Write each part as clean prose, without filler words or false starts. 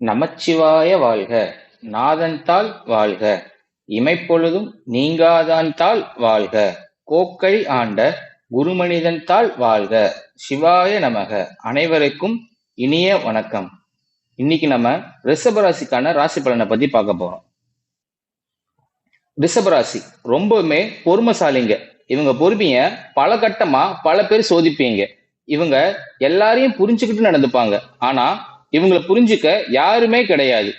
நமச்சிவாய வாழ்க. நாதன்தாள் வாழ்க. இமைப்பொழுதும் நீங்காதான்தாள் வாழ்க. கோக்கழி ஆண்ட குருமனிதன்தாள் வாழ்க. சிவாய நமக. அனைவருக்கும் இனிய வணக்கம். இன்னைக்கு நம்ம ரிஷபராசிக்கான ராசி பலனை பத்தி பார்க்க போறோம். ரிஷபராசி ரொம்பவுமே பொறுமைசாலிங்க. இவங்க பொறுமைய பல கட்டமா பல பேர் சோதிப்பீங்க. இவங்க எல்லாரையும் புரிஞ்சுக்கிட்டு நடந்துப்பாங்க. ஆனா இவங்களை புரிஞ்சுக்க யாருமே கிடையாது.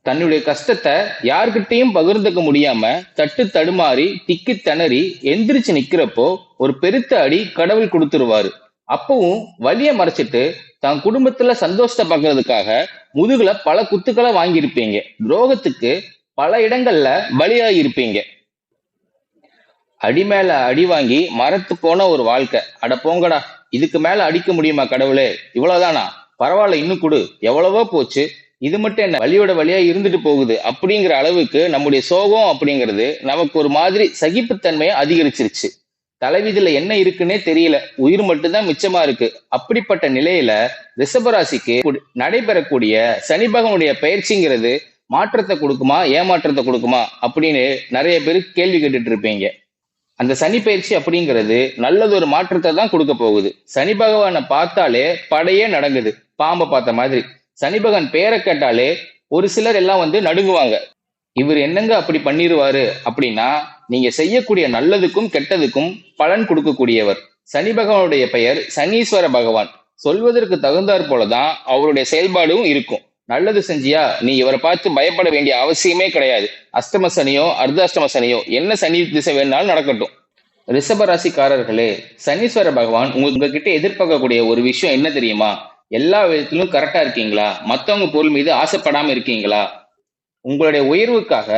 தன்னுடைய கஷ்டத்தை யார்கிட்டையும் பகிர்ந்துக்க முடியாம தட்டு தடுமாறி திக்கி திணறி எந்திரிச்சு நிக்கிறப்போ ஒரு பெருத்த அடி கடவுள் கொடுத்துருவாரு. அப்பவும் வலிய மறைச்சிட்டு தன் குடும்பத்துல சந்தோஷத்தை பார்க்கறதுக்காக முதுகுல பல குத்துக்களை வாங்கியிருப்பீங்க. துரோகத்துக்கு பல இடங்கள்ல பலியாகி இருப்பீங்க. அடி மேல அடி வாங்கி மரத்து போன ஒரு வாழ்க்கை. அட போங்கடா, இதுக்கு மேல அடிக்க முடியுமா கடவுளே, இவ்வளவுதானா, பரவாயில்ல இன்னும் கொடு, எவ்வளவோ போச்சு, இது மட்டும் என்ன வலியோட வழியா இருந்துட்டு போகுது அப்படிங்கிற அளவுக்கு நம்முடைய சோகம் அப்படிங்கிறது நமக்கு ஒரு மாதிரி சகிப்புத்தன்மையை அதிகரிச்சிருச்சு. தலைவிதில என்ன இருக்குன்னே தெரியல, உயிர் மட்டும்தான் மிச்சமா இருக்கு. அப்படிப்பட்ட நிலையில ரிஷபராசிக்கு நடைபெறக்கூடிய சனி பகவானுடைய பயிற்சிங்கிறது மாற்றத்தை கொடுக்குமா ஏமாற்றத்தை கொடுக்குமா அப்படின்னு நிறைய பேர் கேள்வி கேட்டுட்டு இருப்பீங்க. அந்த சனி பயிற்சி அப்படிங்கிறது நல்லது ஒரு மாற்றத்தை தான் கொடுக்க போகுது. சனி பகவானை பார்த்தாலே படையே நடங்குது, பாம்பை பார்த்த மாதிரி. சனி பகவான் பேரை கேட்டாலே ஒரு சிலர் எல்லாம் நடுங்குவாங்க. இவர் என்னங்க அப்படி பண்ணிடுவாரு அப்படின்னா, நீங்க செய்யக்கூடிய நல்லதுக்கும் கெட்டதுக்கும் பலன் கொடுக்கக்கூடியவர். சனி பகவானுடைய பெயர் சனீஸ்வர பகவான். சொல்வதற்கு தகுந்தாற் போலதான் அவருடைய செயல்பாடும் இருக்கும். நல்லது செஞ்சியா நீ இவரை பார்த்து பயப்பட வேண்டிய அவசியமே கிடையாது. அஷ்டம சனியோ அர்த்தாஷ்டம சனியோ என்ன சனி திசை வேணாலும் நடக்கட்டும். ரிஷப ராசிக்காரர்களே, சனீஸ்வர பகவான் உங்ககிட்ட எதிர்பார்க்கக்கூடிய ஒரு விஷயம் என்ன தெரியுமா? எல்லா விதத்திலும் கரெக்டா இருக்கீங்களா? மத்தவங்க பொருள் மீது ஆசைப்படாம இருக்கீங்களா? உங்களுடைய உயர்வுக்காக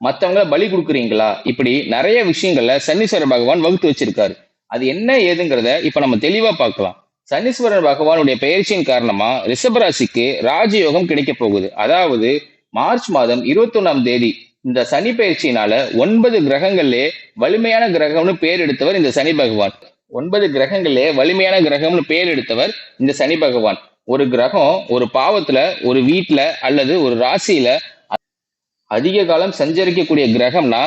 மத்தவங்களை பலி கொடுக்குறீங்களா? இப்படி நிறைய விஷயங்கள்ல சனீஸ்வர பகவான் வகுத்து வச்சிருக்காரு. அது என்ன ஏதுங்கிறத இப்ப நம்ம தெளிவா பார்க்கலாம். சனீஸ்வரர் பகவானுடைய பெயர்ச்சியின் காரணமா ரிஷபராசிக்கு ராஜயோகம் கிடைக்க போகுது. அதாவது மார்ச் மாதம் 21ஆம் தேதி இந்த சனி பயிற்சியினால 9 கிரகங்கள்லே வலிமையான கிரகம்னு பேர் எடுத்தவர் இந்த சனி பகவான். 9 கிரகங்களே வலிமையான கிரகம்னு பேர் எடுத்தவர் இந்த சனி பகவான். ஒரு கிரகம் ஒரு பாவத்துல ஒரு வீட்டுல அல்லது ஒரு ராசியில அதிக காலம் சஞ்சரிக்கக்கூடிய கிரகம்னா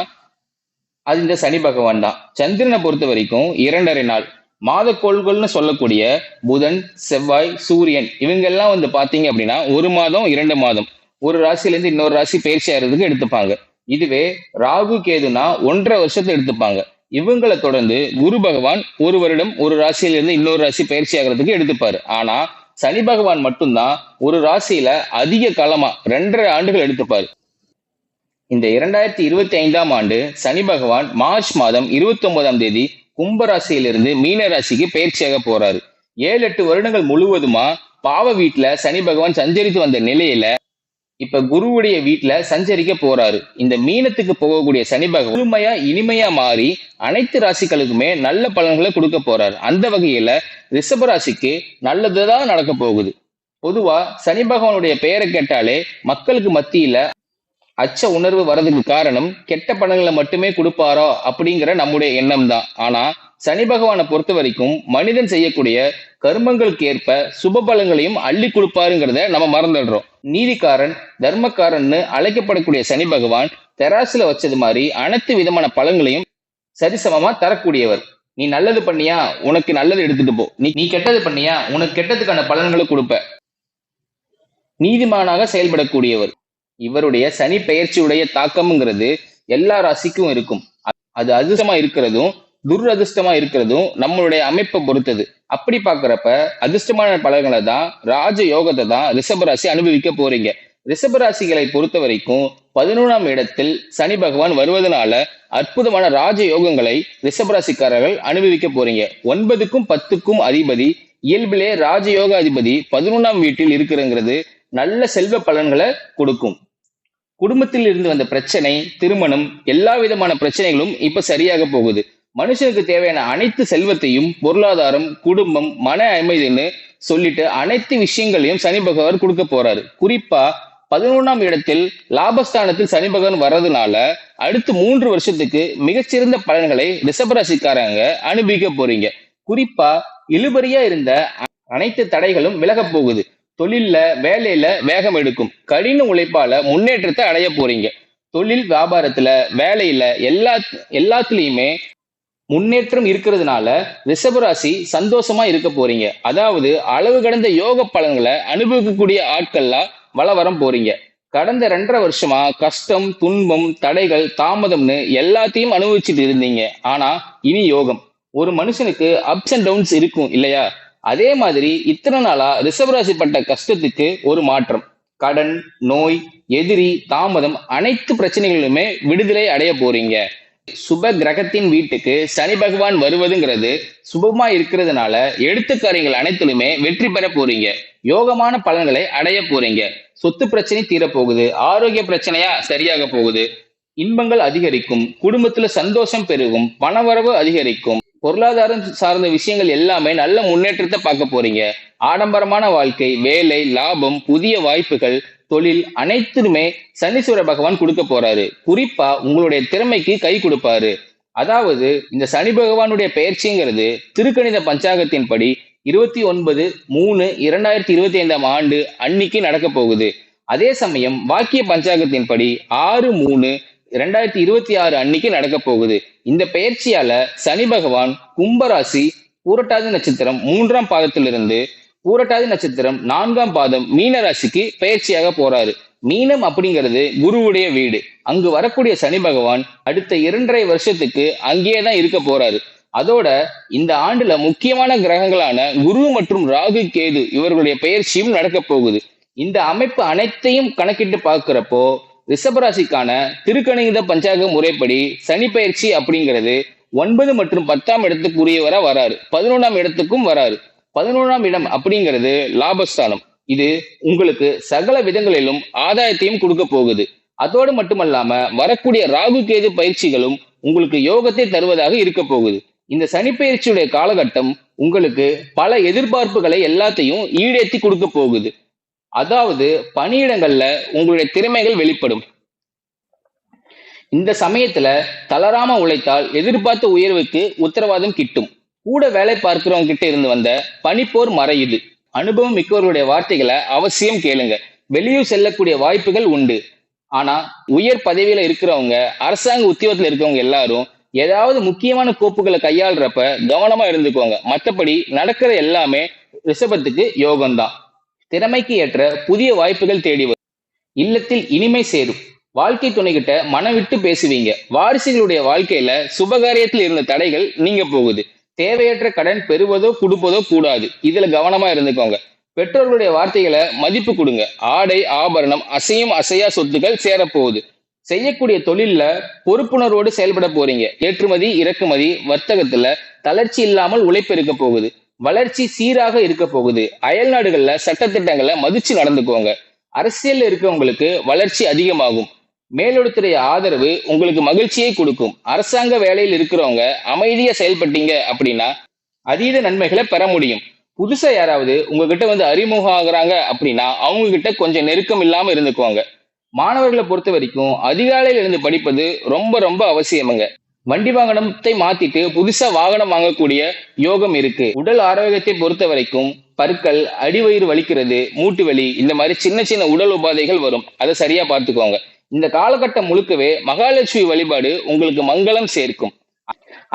அது இந்த சனி பகவான் தான். சந்திரனை பொறுத்த வரைக்கும் 2.5 நாள். மாதக்கோள்கள்னு சொல்லக்கூடிய புதன் செவ்வாய் சூரியன் இவங்க எல்லாம் பாத்தீங்க அப்படின்னா 1 மாதம் 2 மாதம் ஒரு ராசியில இருந்து இன்னொரு ராசி பயிற்சி ஆகிறதுக்கு எடுத்துப்பாங்க. இதுவே ராகு கேதுனா 1.5 வருஷத்தை எடுத்துப்பாங்க. இவங்களை தொடர்ந்து குரு பகவான் 1 வருடம் ஒரு ராசியிலிருந்து இன்னொரு ராசி பயிற்சி ஆகிறதுக்கு எடுத்துப்பாரு. ஆனா சனி பகவான் மட்டும்தான் ஒரு ராசியில அதிக காலமா 2.5 ஆண்டுகள் எடுத்துப்பாரு. இந்த 2025ஆம் ஆண்டு சனி பகவான் மார்ச் மாதம் 29ஆம் தேதி கும்பராசியிலிருந்து மீன ராசிக்கு பயிற்சியாக போறாரு. 7-8 வருடங்கள் முழுவதுமா பாவ வீட்டுல சனி பகவான் சஞ்சரித்து வந்த நிலையில இப்ப குருவுடைய வீட்டுல சஞ்சரிக்க போறாரு. இந்த மீனத்துக்கு போகக்கூடிய சனி பகவான் முழுமையா இனிமையா மாறி அனைத்து ராசிகளுக்குமே நல்ல பலன்களை கொடுக்க போறாரு. அந்த வகையில ரிஷபராசிக்கு நல்லதுதான் நடக்க போகுது. பொதுவா சனி பகவானுடைய பெயரை கேட்டாலே மக்களுக்கு மத்தியில அச்ச உணர்வு வர்றதுக்கு காரணம் கெட்ட பலன்களை மட்டுமே கொடுப்பாரோ அப்படிங்கிற நம்முடைய எண்ணம் தான். ஆனா சனி பகவானை பொறுத்த வரைக்கும் மனிதன் செய்யக்கூடிய கர்மங்களுக்கு ஏற்ப சுப பலன்களையும் அள்ளி கொடுப்பாருங்கிறத நம்ம மறந்துடுறோம். நீதிக்காரன் தர்மக்காரன்னு அழைக்கப்படக்கூடிய சனி பகவான் தெராசுல வச்சது மாதிரி அனைத்து விதமான பலன்களையும் சரிசமமா தரக்கூடியவர். நீ நல்லது பண்ணியா உனக்கு நல்லது எடுத்துட்டு போ, நீ கெட்டது பண்ணியா உனக்கு கெட்டதுக்கான பலன்களை கொடுப்ப. நீதிமானாக செயல்படக்கூடியவர். இவருடைய சனி பெயர்ச்சியுடைய தாக்கம்ங்கிறது எல்லா ராசிக்கும் இருக்கும். அது அதிர்ஷ்டமா இருக்கிறதும் துரதிர்ஷ்டமா இருக்கிறதும் நம்மளுடைய அமைப்பை பொறுத்தது. அப்படி பாக்குறப்ப அதிர்ஷ்டமான பலன்களை தான் ராஜ யோகத்தை தான் ரிஷபராசி அனுபவிக்க போறீங்க. ரிஷபராசிகளை பொறுத்த வரைக்கும் 11ஆம் இடத்தில் சனி பகவான் வருவதனால அற்புதமான ராஜ யோகங்களை ரிஷபராசிக்காரர்கள் அனுபவிக்க போறீங்க. 9க்கும் 10க்கும் அதிபதி இயல்பிலே ராஜயோக அதிபதி 11ஆம் வீட்டில் இருக்கிறங்கிறது நல்ல செல்வ பலன்களை கொடுக்கும். குடும்பத்தில் இருந்து வந்த பிரச்சனை, திருமணம், எல்லா விதமான பிரச்சனைகளும் இப்ப சரியாக போகுது. மனுஷனுக்கு தேவையான அனைத்து செல்வத்தையும் பொருளாதாரம் குடும்பம் மன அமைதின்னு சொல்லிட்டு அனைத்து விஷயங்களையும் சனி பகவான் கொடுக்க போறாரு. குறிப்பா 11ஆம் இடத்தில் லாபஸ்தானத்தில் சனி பகவான் வர்றதுனால அடுத்து 3 வருஷத்துக்கு மிகச்சிறந்த பலன்களை ரிஷபராசிக்காரங்க அனுபவிக்க போறீங்க. குறிப்பா இழுபறியா இருந்த அனைத்து தடைகளும் விலக போகுது. தொழில்ல வேலையில வேகம் எடுக்கும். கடின உழைப்பால முன்னேற்றத்தை அடைய போறீங்க. தொழில் வியாபாரத்துல வேலையில எல்லாத்துலயுமே முன்னேற்றம் இருக்கிறதுனால ரிஷபராசி சந்தோஷமா இருக்க போறீங்க. அதாவது அளவு கடந்த யோக பலன்களை அனுபவிக்கக்கூடிய ஆட்கள்லாம் வலம் போறீங்க. கடந்த 2.5 வருஷமா கஷ்டம், துன்பம், தடைகள், தாமதம்னு எல்லாத்தையும் அனுபவிச்சுட்டு இருந்தீங்க. ஆனா இனி யோகம். ஒரு மனுஷனுக்கு அப்ஸ் அண்ட் டவுன்ஸ் இருக்கும் இல்லையா? அதே மாதிரி இத்தனை நாளா ரிஷபராசி பட்ட கஷ்டத்துக்கு ஒரு மாற்றம். கடன், நோய், எதிரி, தாமதம் அனைத்து பிரச்சனைகளுமே விடுதலை அடைய போறீங்க. சுப கிரகத்தின் வீட்டுக்கு சனி பகவான் வருவதுங்கிறது சுபமா இருக்கிறதுனால எடுத்த காரியங்கள் அனைத்திலுமே வெற்றி பெற போறீங்க. யோகமான பலன்களை அடைய போறீங்க. சொத்து பிரச்சனை தீரப்போகுது. ஆரோக்கிய பிரச்சனையா சரியாக போகுது. இன்பங்கள் அதிகரிக்கும். குடும்பத்துல சந்தோஷம் பெருகும். பணவரவு அதிகரிக்கும். பொருளாதாரம் சார்ந்த விஷயங்கள் எல்லாமே நல்ல முன்னேற்றத்தை பார்க்க போறீங்க. ஆடம்பரமான வாழ்க்கை, வேலை, லாபம், புதிய வாய்ப்புகள், தொழில் அனைத்துமே சனீஸ்வர பகவான் கொடுக்க போறாரு. குறிப்பா உங்களுடைய திறமைக்கு கை கொடுப்பாரு. அதாவது இந்த சனி பகவானுடைய பெயர்ச்சிங்கிறது திருக்கணித பஞ்சாங்கத்தின் படி 29/3/2025 ஆண்டு அன்னைக்கு நடக்க போகுது. அதே சமயம் வாக்கிய பஞ்சாங்கத்தின் படி 6/3/2026 அன்னைக்கு நடக்க போகுது. இந்த பெயர்ச்சியால சனி பகவான் கும்பராசி பூரட்டாதி நட்சத்திரம் 3ஆம் பாதத்திலிருந்து பூரட்டாதி நட்சத்திரம் 4ஆம் பாதம் மீன ராசிக்கு பயிற்சியாக போறாரு. மீனம் அப்படிங்கிறது குருவுடைய வீடு. அங்கு வரக்கூடிய சனி பகவான் அடுத்த 2.5 வருஷத்துக்கு அங்கேயேதான் இருக்க போறாரு. அதோட இந்த ஆண்டுல முக்கியமான கிரகங்களான குரு மற்றும் ராகு, கேது இவர்களுடைய பயிற்சியும் நடக்க போகுது. இந்த அமைப்பு அனைத்தையும் கணக்கிட்டு பார்க்கிறப்போ ரிஷபராசிக்கான திருக்கணித பஞ்சாங்க முறைப்படி சனி பயிற்சி அப்படிங்கிறது 9 மற்றும் 10ஆம் இடத்துக்கு உரியவரா வராரு. 11ஆம் இடத்துக்கும் வராரு. 11ஆம் இடம் அப்படிங்கிறது லாபஸ்தானம். இது உங்களுக்கு சகல விதங்களிலும் ஆதாயத்தையும் கொடுக்க போகுது. அதோடு மட்டுமல்லாம வரக்கூடிய ராகு கேது பயிற்சிகளும் உங்களுக்கு யோகத்தை தருவதாக இருக்க போகுது. இந்த சனி பயிற்சியுடைய காலகட்டம் உங்களுக்கு பல எதிர்பார்ப்புகளை எல்லாத்தையும் ஈடேற்றி கொடுக்க போகுது. அதாவது பணியிடங்கள்ல உங்களுடைய திறமைகள் வெளிப்படும். இந்த சமயத்துல தளராம உழைத்தால் எதிர்பார்த்த உயர்வுக்கு உத்தரவாதம் கிட்டும். கூட வேலை பார்க்கிறவங்க கிட்ட இருந்து வந்த பனிப்போர் மறையுது. அனுபவம் மிக்கவர்களுடைய வார்த்தைகளை அவசியம் கேளுங்க. வெளியூர் செல்லக்கூடிய வாய்ப்புகள் உண்டு. ஆனா உயர் பதவியில இருக்கிறவங்க, அரசாங்க உத்தியோகத்துல இருக்கிறவங்க எல்லாரும் ஏதாவது முக்கியமான கோப்புகளை கையாளுறப்ப கவனமா இருந்துக்கோங்க. மற்றபடி நடக்கிற எல்லாமே ரிஷபத்துக்கு யோகம்தான். திறமைக்கு ஏற்ற புதிய வாய்ப்புகள் தேடி வரும். இல்லத்தில் இனிமை சேரும். வாழ்க்கை துணைகிட்ட மனம் விட்டு பேசுவீங்க. வாரிசுகளுடைய வாழ்க்கையில சுபகாரியத்தில் இருந்த தடைகள் நீங்க போகுது. தேவையற்ற கடன் பெறுவதோ கொடுப்பதோ கூடாது. இதுல கவனமா இருந்துக்கோங்க. பெற்றோர்களுடைய வார்த்தைகளை மதிப்பு கொடுங்க. ஆடை, ஆபரணம், அசையும் அசையா சொத்துக்கள் சேரப்போகுது. செய்யக்கூடிய தொழில்ல பொறுப்புணர்வோடு செயல்பட போறீங்க. ஏற்றுமதி, இறக்குமதி, வர்த்தகத்துல தளர்ச்சி இல்லாமல் உழைப்பு இருக்க போகுது. வளர்ச்சி சீராக இருக்க போகுது. அயல் நாடுகள்ல சட்டத்திட்டங்களை மதிச்சு நடந்துக்கோங்க. அரசியல்ல இருக்கவங்களுக்கு வளர்ச்சி அதிகமாகும். மேலோடத்துடைய ஆதரவு உங்களுக்கு மகிழ்ச்சியை கொடுக்கும். அரசாங்க வேலையில் இருக்கிறவங்க அமைதியா செயல்பட்டீங்க அப்படின்னா அதீத நன்மைகளை பெற முடியும். புதுசா யாராவது உங்ககிட்ட வந்து அறிமுகம் ஆகுறாங்க அப்படின்னா அவங்க கிட்ட கொஞ்சம் நெருக்கம் இல்லாம இருந்துக்குவாங்க. மாணவர்களை பொறுத்த வரைக்கும் அதிகாலையில இருந்து படிப்பது ரொம்ப ரொம்ப அவசியமுங்க. வண்டி வாகனத்தை மாத்திட்டு புதுசா வாகனம் வாங்கக்கூடிய யோகம் இருக்கு. உடல் ஆரோக்கியத்தை பொறுத்த வரைக்கும் பற்கள், அடிவயிறு வலிக்கிறது, மூட்டு வலி, இந்த மாதிரி சின்ன சின்ன உடல் உபாதைகள் வரும். அதை சரியா பார்த்துக்கோங்க. இந்த காலகட்டம் முழுக்கவே மகாலட்சுமி வழிபாடு உங்களுக்கு மங்களம் சேர்க்கும்.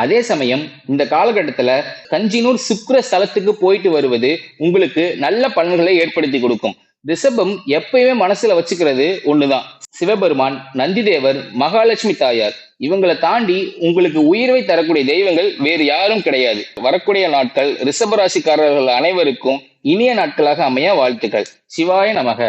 அதே சமயம் இந்த காலகட்டத்துல கஞ்சினூர் சுக்கிர ஸ்தலத்துக்கு போயிட்டு வருவது உங்களுக்கு நல்ல பலன்களை ஏற்படுத்தி கொடுக்கும். ரிஷபம் எப்பயுமே மனசுல வச்சுக்கிறது ஒண்ணுதான், சிவபெருமான், நந்திதேவர், மகாலட்சுமி தாயார். இவங்களை தாண்டி உங்களுக்கு உயர்வை தரக்கூடிய தெய்வங்கள் வேறு யாரும் கிடையாது. வரக்கூடிய நாட்கள் ரிஷபராசிக்காரர்கள் அனைவருக்கும் இனிய நாட்களாக அமைய வாழ்த்துக்கள். சிவாய நமக.